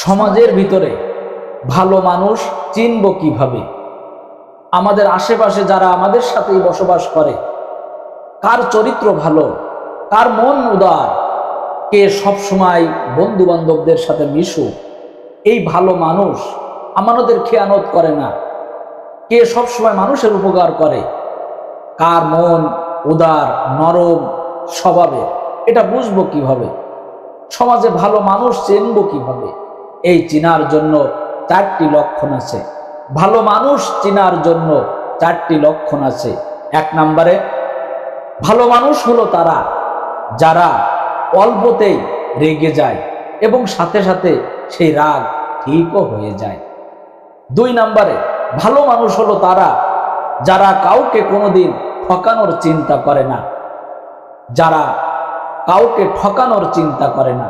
সমাজের ভিতরে ভালো মানুষ চিনব কিভাবে? আমাদের আশেপাশে যারা আমাদের সাথেই বসবাস করে, কার চরিত্র ভালো, কার মন উদার, কে সবসময় বন্ধু বান্ধবদের সাথে মিশু, এই ভালো মানুষ আমাদের খেয়ানত করে না, কে সবসময় মানুষের উপকার করে, কার মন উদার নরম স্বভাবের, এটা বুঝবো কিভাবে? সমাজে ভালো মানুষ চিনব কিভাবে? এই চিনার জন্য চারটি লক্ষণ আছে। ভালো মানুষ চিনার জন্য চারটি লক্ষণ আছে। এক নম্বরে, ভালো মানুষ হলো তারা যারা অল্পতেই রেগে যায় এবং সাথে সাথে সেই রাগ ঠিকও হয়ে যায়। দুই নম্বরে, ভালো মানুষ হলো তারা যারা কাউকে কোনোদিন ঠকানোর চিন্তা করে না, যারা কাউকে ঠকানোর চিন্তা করে না।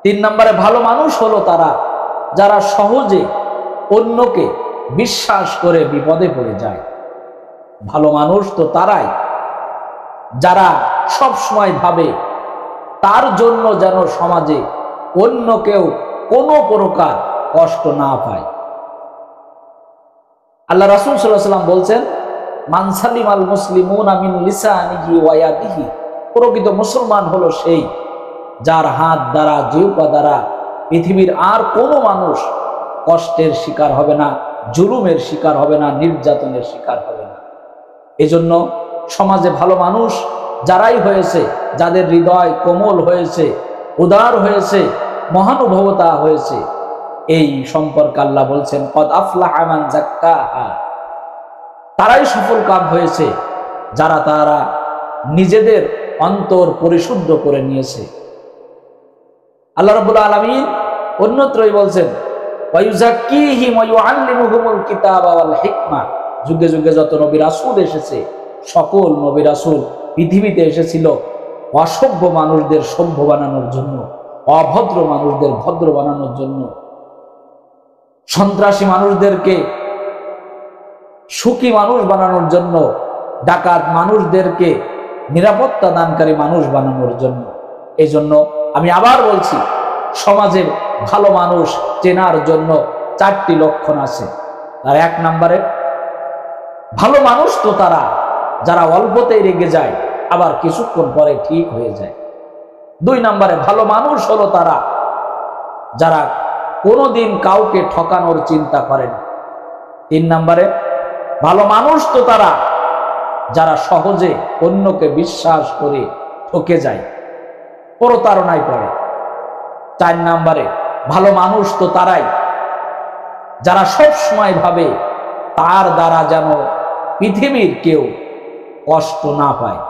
তিন নম্বরে, ভালো মানুষ হলো তারা যারা সহজে অন্যকে বিশ্বাস করে বিপদে পড়ে যায়। ভালো মানুষ তো তারাই যারা সব সময় ভাবে তার জন্য যেন সমাজে অন্য কেউ কোনো প্রকার কষ্ট না পায়। আল্লাহ রাসূল সাল্লাল্লাহু আলাইহি ওয়াসাল্লাম বলছেন, মান সালিমাল মুসলিমুনা মিন লিসানিহি ওয়া ইয়াদিহি, প্রকৃত মুসলমান হলো সেই যার হাত দ্বারা জিহ্বা দ্বারা পৃথিবীর আর কোনো মানুষ কষ্টের শিকার হবে না, জুলুমের শিকার হবে না, নির্যাতনের শিকার হবে না। এজন্য সমাজে ভালো মানুষ যারাই হয়েছে, যাদের হৃদয় কোমল হয়েছে, উদার হয়েছে, মহানুভবতা হয়েছে, এই সম্পর্কে আল্লাহ বলছেন, কদ আফলাহা মান যাক্কাহা, তারাই সফল কাম হয়েছে যারা তারা নিজেদের অন্তর পরিশুদ্ধ করে নিয়েছে। আল্লাহ রাব্বুল আলামিন অন্যত্রই বলছেন, ওয়ায়ুযাক্কিহিম ওয়া ইউআল্লিমুহুমুল কিতাবা ওয়াল হিকমা, যুগে যুগে যত নবী রাসূল এসেছে, সকল নবী রাসূল পৃথিবীতে এসেছিল অসভ্য মানুষদের সভ্য বানানোর জন্য, অভদ্র মানুষদের ভদ্র বানানোর জন্য, সন্ত্রাসী মানুষদেরকে সুখী মানুষ বানানোর জন্য, ডাকাত মানুষদেরকে নিরাপত্তা দানকারী মানুষ বানানোর জন্য। এই জন্য আমি আবার বলছি, সমাজের ভালো মানুষ চেনার জন্য চারটি লক্ষণ আছে। আর এক নম্বরে, ভালো মানুষ তো তারা যারা অল্পতেই রেগে যায় আবার কিছুক্ষণ পরে ঠিক হয়ে যায়। দুই নম্বরে, ভালো মানুষ হলো তারা যারা কোনোদিন কাউকে ঠকানোর চিন্তা করে না। তিন নম্বরে, ভালো মানুষ তো তারা যারা সহজে অন্যকে বিশ্বাস করে ঠকে যায়, প্রতারণায় পড়ে। চার নম্বরে, ভালো মানুষ তো তারাই যারা সব সময় ভাবে তার দ্বারা যেন পৃথিবীর কেউ কষ্ট না পায়।